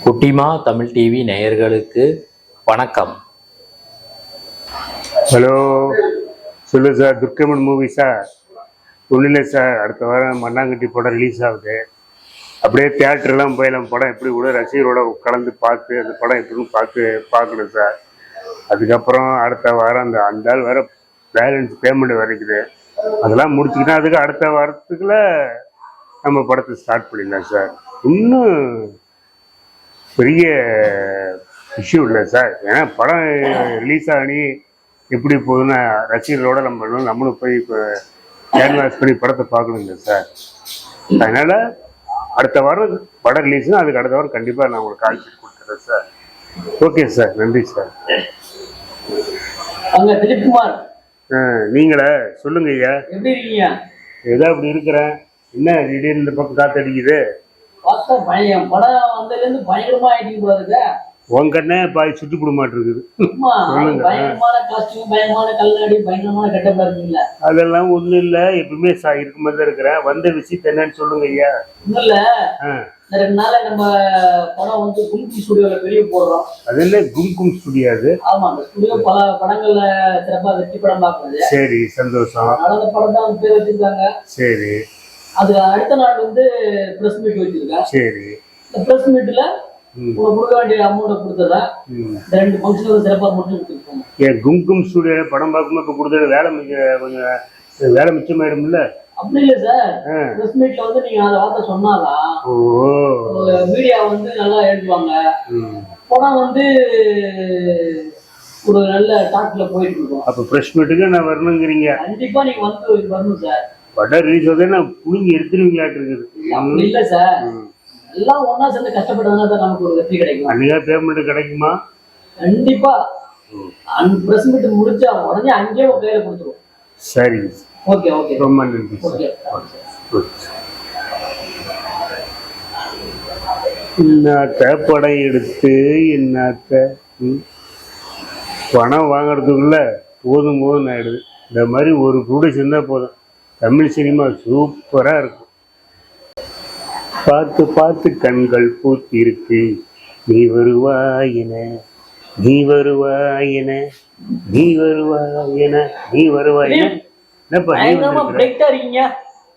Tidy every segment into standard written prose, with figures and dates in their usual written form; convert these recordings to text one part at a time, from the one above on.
குட்டிமா தமிழ் டிவி நேயர்களுக்கு வணக்கம். ஹலோ, சொல்லு சார். துர்க்கமன் movie sir. ஒன்றும் இல்லை சார், அடுத்த வாரம் மண்ணாங்கட்டி படம் ரிலீஸ் ஆகுது. அப்படியே தியேட்டர்லாம் போய் நம்ம படம் எப்படி கூட ரசிகரோட கலந்து பார்த்து அந்த படம் எப்படின்னு பார்க்கணும் சார். அதுக்கப்புறம் அடுத்த வாரம் அந்த ஆள் வேற பேலன்ஸ் பேமெண்ட் வரைக்குது. அதெல்லாம் முடிச்சுக்கிட்டா அதுக்கு அடுத்த வாரத்துக்குள்ள நம்ம படத்தை ஸ்டார்ட் பண்ணிடலாம் சார். இன்னும் பெரிய இஷ்யூ இல்லை சார். ஏன்னா படம் ரிலீஸ் ஆகி எப்படி போகுதுன்னா ரசிகர்களோட நம்மளும் போய் இப்போ கேன்வாஸ் பண்ணி படத்தை பார்க்கணுங்க சார். அதனால அடுத்த வாரம் படம் ரிலீஸ்னா அதுக்கு அடுத்த வாரம் கண்டிப்பாக நான் உங்களுக்கு கால் பண்ணி கொடுத்துறேன் சார். ஓகே சார், நன்றி சார். நீங்களே சொல்லுங்க ஐயா. ஏதோ அப்படி இருக்கிறேன். என்ன திடீர்னு இந்த பக்கம் காத்தடிக்குது? உன் கண்ணே பாய் சுட்டு போட மாட்டிருக்குது. அதெல்லாம் ஒண்ணும் இல்ல, எப்பவுமே இருக்க மாதிரி தான் இருக்கிறேன். வந்த விஷயத்த என்னன்னு சொல்லுங்க ஐயா. அது என்ன கும்கும் ஸ்டுடியோ? அது சரி, சந்தோஷம். சரி, அது அடுத்த நாள் வந்து பிரஸ் மீட் வச்சிருக்கேன். சரி, இந்த பிரஸ் மீட்ல உங்களுக்கு கொடுக்க வேண்டிய அமௌண்ட் கொடுத்ததா ரெண்டு ஃபங்க்ஷன் சிறப்பாக முடிச்சு கொடுத்துருக்கோம். ஏன் கும்கும் ஸ்டுடியோ படம் பார்க்கும்போது இப்போ கொடுத்தது கொஞ்சம் வேலை மிச்சமாயிடும்ல? அப்படி இல்லை சார். பிரஸ் மீட்ல வந்து நீங்க அந்த வார்த்தை சொன்னாதான் மீடியா வந்து நல்லா எழுதுவாங்க. படம் வந்து ஒரு நல்ல டாக்ல போயிட்டு இருக்கோம். அப்ப பிரஸ் மீட்டுக்கு நான் வரணுங்கிறீங்க? கண்டிப்பா நீங்க வந்து வரணும் சார். படம் ரிலீஸ் ஆகுது, நான் புழுங்கி எடுத்துருவீங்களாட்டு இருக்குது. அப்படி இல்லை சார், எல்லாம் ஒன்னா சேர்ந்து கஷ்டப்பட்டதுனா தான் நமக்கு ஒரு வெற்றி கிடைக்கும். அன்னைக்கா பேமெண்ட் கிடைக்குமா? கண்டிப்பா. அந்த பிரஸ் மீட் முடிச்சா உடனே அங்கேயே ஒரு கையில கொடுத்துருவோம். சரி, ஓகே ஓகே, ரொம்ப நன்றி. என்னத்த படம் எடுத்து என்னத்த பணம் வாங்கறதுக்குள்ள போதும் ஆயிடுது. இந்த மாதிரி ஒரு கூட சேர்ந்தா போதும், தமிழ் சினிமா சூப்பரா இருக்கும். பார்த்து பார்த்து கண்கள் பூத்தி இருக்கு. நீ வருவாயின, நீ வருவாயின, நீ வருவாயின, நீ வருவாயின. என்னப்பா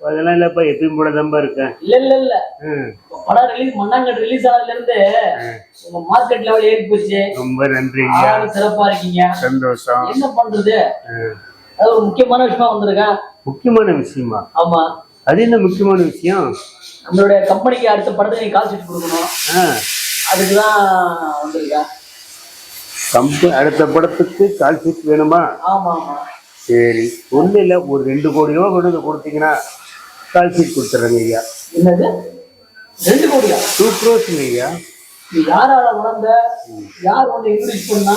அதெல்லாம் இல்லப்பா, எப்பயும் கூட தம்பா இருக்கேன். இல்ல படம் ரிலீஸ் மண்ணாங்கட்டி ரிலீஸ் ஆனதுல இருந்து உங்க மார்க்கெட் லெவல் ஏறி போச்சு. ரொம்ப நன்றி, சிறப்பா இருக்கீங்க. சந்தோஷம். என்ன பண்றது, அது ஒரு முக்கியமான விஷயமா வந்திருக்கேன். முக்கியமான விஷயமா? ஆமா. அது என்ன முக்கியமான விஷயம்? நம்மளுடைய கம்பெனிக்கு அடுத்த படத்தை நீங்க கால் ஷீட் கொடுக்கணும். அதுக்குதான் வந்திருக்கேன். அடுத்த படத்துக்கு கால் ஷீட் வேணுமா? ஆமா ஆமா. சரி, ஒண்ணு இல்ல, ஒரு 2 கோடி ரூபா கொண்டு வந்து கொடுத்தீங்கன்னா கால் ஷீட் கொடுத்துறேங்க ஐயா. என்னது 2 கோடியா? 2 crores ஐயா. யாரால வளர்ந்த, யார் ஒண்ணு இன்க்ரீஸ் பண்ணா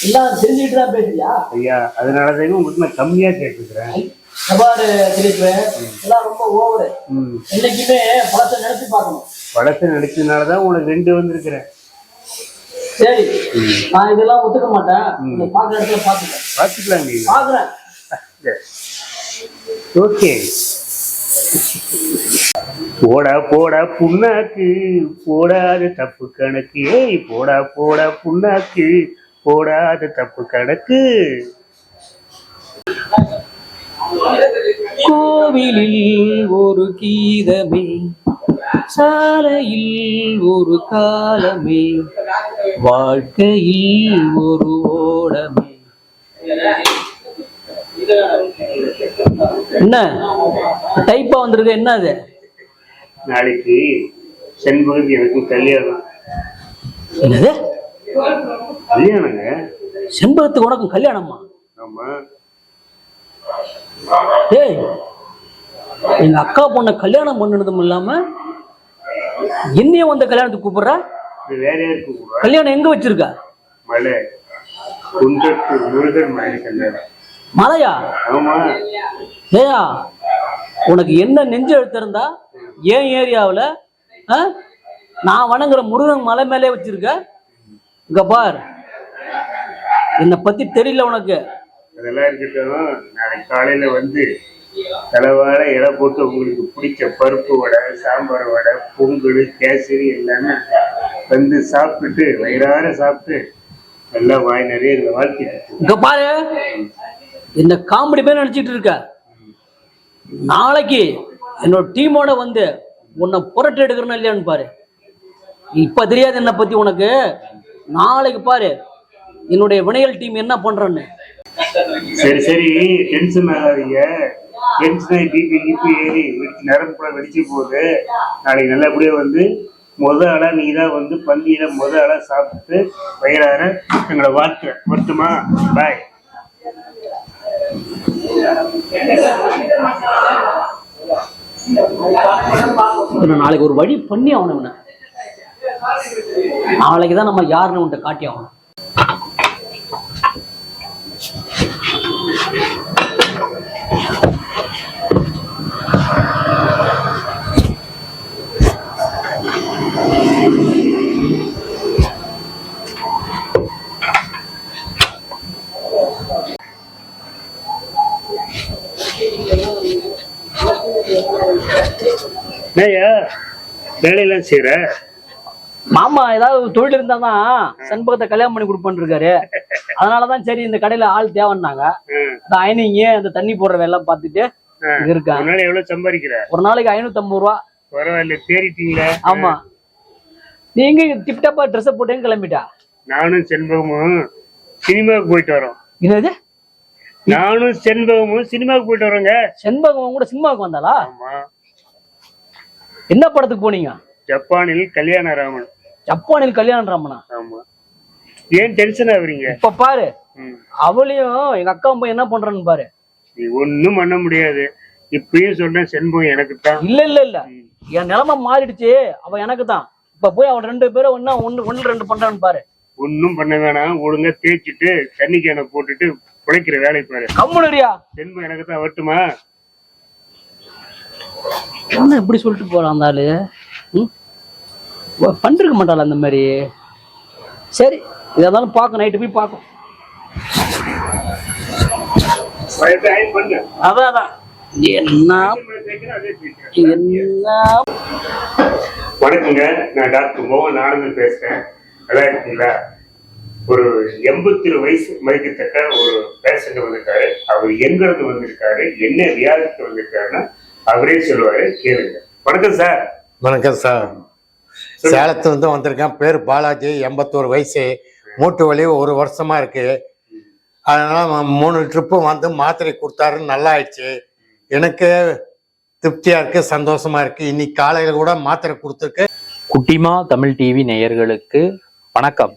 எல்லாம் தெரிஞ்சுட்டு தான் பேசுறியா ஐயா? அதனாலதான் உங்களுக்கு நான் கம்மியா கேட்டுக்கிறேன். எல்லாம் ரொம்ப ஓவரு. என்னைக்குமே படத்தை நினைச்சு பார்க்கணும். படத்தை நினைச்சதுனாலதான் உங்களுக்கு 2 வந்திருக்கிறேன். சரி, நான் இதெல்லாம் ஒத்துக்க மாட்டேன். பாக்குற இடத்துல பாத்துக்கலாம். பாக்குறேன். ஓகே. போடா புண்ணாக்கு, போடாத தப்பு கணக்கு. ஏய் போடா புண்ணாக்கு, போடாத தப்பு கணக்கு. கோவிலில் ஒரு கீதமே, சாலையில் ஒரு காலமே, வாழ்க்கையில் ஒரு ஓடமே. என்ன டைப்பா வந்திருக்கு? என்ன அது? நாளைக்கு செண்பகத்துக்கு எனக்கு கல்யாணம். என்னது கல்யாணங்க? செண்பகத்துக்கு உனக்கும் கல்யாணமா? ஆமா. ஏய், எங்க அக்கா பொண்ண கல்யாணம் பண்ணதும் இல்லாம என்னையும் வந்த கல்யாணத்துக்கு கூப்பிடுற? வேற யாருக்கு? கல்யாணம் எங்க வச்சிருக்க? மலை, குன்றத்தூர் முருகன் மலை கல்யாணம். மலையா? ஆமா. ஏயா, உனக்கு என்ன நெஞ்சு எழுத்திருந்தா ஏன் ஏரியாவில் நான் வணங்குற முருகன் மலை மேலே வச்சிருக்க? இங்க பார், என்னை பத்தி தெரியல உனக்கு. அதெல்லாம் இருக்கட்டும், நாளைக்கு காலையில வந்து தலைவாழ இலை போட்டு உங்களுக்கு பிடிச்ச பருப்பு வடை, சாம்பார் வடை, பொங்கல், கேசரி எல்லாமே வந்து சாப்பிட்டுட்டு வயிறார சாப்பிட்டு நல்லா வாய் நிறைய இதுல வாழ்த்திட்டு இங்க பாரு, இந்த காமெடி பேர் நினைச்சிட்டு இருக்க. நாளைக்கு என்னோட டீமோட வந்து உன்னை புரட்டு எடுக்கிறேன்னு இல்லையான்னு பாரு. இப்ப தெரியாது என்ன பத்தி உனக்கு, நாளைக்கு பாரு என்னுடைய வினையல் டீம் என்ன பண்றேன்னு. சரி சரி, டென்ஷன் ஆகாதீங்க. டென்ஷன் ஆகி பிபி கிபி ஏறி வெடிச்சு நரம்பு கூட வெடிச்சு போகுது. நாளைக்கு நல்லபடியா வந்து ஆளா நீ தான் வந்து பந்தியில ஆளா சாப்பிட்டு வயிறார எங்களை வாழ்த்து வருத்துமா. பாய். நாளைக்கு ஒரு வழி பண்ணி ஆகணும். நாளைக்கு தான் நம்ம யாருன்னு உன்ட்ட காட்டி ஆகணும். என்னய்யா வேலையெல்லாம் செய்யற? மாமா ஏதாவது தொழில் இருந்தாதான் சண்பகத்தை கல்யாணம் பண்ணி கொடுப்பான்னு இருக்காரு. அதனாலதான் சரி இந்த கடையில ஆள் தேவைன்னாங்க. இந்த அயனிங்க இந்த தண்ணி போடுற வேலை பார்த்துட்டு இருக்கேன். ஒரு நாள் எவ்வளவு சம்பாதிக்கிற? ஒரு நாளைக்கு 550 ரூபா. பரவாயில்ல, தேறிட்டீங்களா? ஆமா, நீங்க டிப்டாப்பா ட்ரெஸ் போட்டேன்னு கிளம்பிட்டா. நானும் செண்பகமும் சினிமாவுக்கு போயிட்டு வரோம். என்னது? நானும் செண்பகமும் சினிமாவுக்கு போயிட்டு வரோங்க. செண்பகம் கூட சினிமாவுக்கு வந்தாளா? ஆமா. என்ன படத்துக்கு போனீங்க? ஜப்பானில் கல்யாண ராமன். ஜப்பானில் கல்யாண ராமனா? ஆமா. ஏன் டென்ஷன் ஆகுறீங்க? இப்ப பாரு, அவளையும் எங்க அக்கா பையன் என்ன பண்றான்னு பாரு. நீ ஒண்ணும் பண்ண முடியாது. இப்பயும் சொன்ன செண்பகம் எனக்கு தான். இல்ல இல்ல இல்ல, என் நிலைமை மாறிடுச்சு. அவ எனக்கு தான். இப்ப போய் அவன் 2 பேரும் ஒன்னு 2 பண்றான்னு பாரு. ஒன்னும் பண்ண வேணாம். ஒழுங்கா தேய்ச்சிட்டு தண்ணி கேனை போட்டுட்டு குழைக்கிற வேலை பாரு. கம்முனரியா, செண்பகம் எனக்கு தான். வரட்டுமா? என்ன எப்படி சொல்லிட்டு போறான் அந்த ஆளு? பண்ணிருக்க மாட்டாள் அந்த மாதிரி. சரி, இதெல்லாம் பார்க்க, நைட்டு போய் பார்க்கும். அதான் என்ன என்ன. வணக்கங்க, நான் டாக்டர் மோகன் ஆனந்த் பேசுறேன். நல்லா இருக்கீங்களா? ஒரு 82 வயசு மதிக்கத்தக்க ஒரு பேஷண்ட் வந்திருக்காரு. அவர் எங்க இருந்து வந்திருக்காரு, என்ன வியாதிக்கு வந்திருக்காருன்னா அவரே சொல்லுவாரு, கேளுங்க. வணக்கம் சார். வணக்கம் சார். சேலத்துல இருந்து வந்திருக்கேன். பேர் பாலாஜி, 81 வயசு. மூட்டு வலி 1 வருஷமா இருக்கு. அதனால 3 ட்ரிப்பு வந்து மாத்திரை கொடுத்தாரு, நல்லா ஆயிடுச்சு. எனக்கு திருப்தியா இருக்கு, சந்தோஷமா இருக்கு. இன்னைக்கு காலையில கூட மாத்திரை கொடுத்துருக்கு. குட்டிமா தமிழ் டிவி நேயர்களுக்கு வணக்கம்.